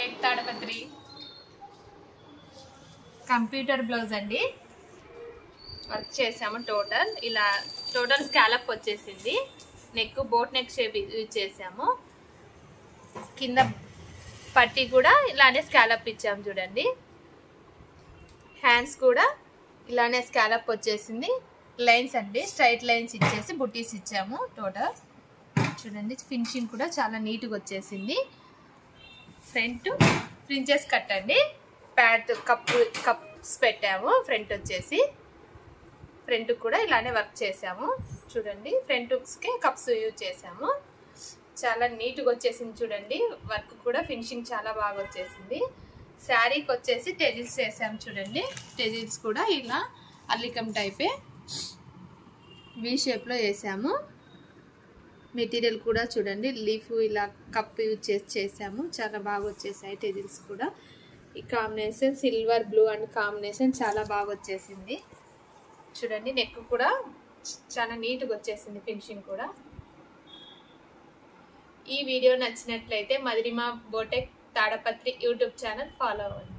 బోటెక్ Tadipatri computer blouse అండి. Work చేసాము. Total scallop వచ్చేసింది. Neck boat neck shape use చేసాము. కింద పట్టి కూడా ఇలానే స్కాలప్ ఇచ్చాము చూడండి. హ్యాండ్స్ కూడా ఇలానే స్కాలప్ వచ్చేసింది. లైన్స్ అండి, స్ట్రైట్ లైన్స్ ఇచ్చేసి బుట్టీస్ ఇచ్చాము. టోటల్ చూడండి, ఫినిషింగ్ కూడా చాలా నీట్గా వచ్చేసింది. ఫ్రంట్ ప్రిన్సెస్ కట్ అండి. ప్యాంట్ కప్స్ పెట్టాము. ఫ్రంట్ వచ్చేసి ఫ్రంట్ కూడా ఇలానే వర్క్ చేసాము చూడండి. ఫ్రంట్ హుక్స్కి కప్స్ యూజ్ చేసాము. చాలా నీట్గా వచ్చేసింది చూడండి. వర్క్ కూడా ఫినిషింగ్ చాలా బాగా వచ్చేసింది. శారీకి వచ్చేసి టెజిల్స్ వేసాము చూడండి. టెజిల్స్ కూడా ఇలా అల్లికం టైపే వి షేప్లో వేసాము. మెటీరియల్ కూడా చూడండి, లీఫ్ ఇలా కప్ యూజ్ చేసాము. చాలా బాగా వచ్చేసాయి టెజిల్స్ కూడా. ఈ combination silver blue and combination చాలా బాగా వచ్చేసింది చూడండి. నెక్ కూడా చాలా నీట్గా వచ్చేసింది. ఫినిషింగ్ కూడా. ఈ వీడియో నచ్చినట్లయితే మధురిమ బోటెక్ తాడపత్రి యూట్యూబ్ ఛానల్ ఫాలో అవ్వండి.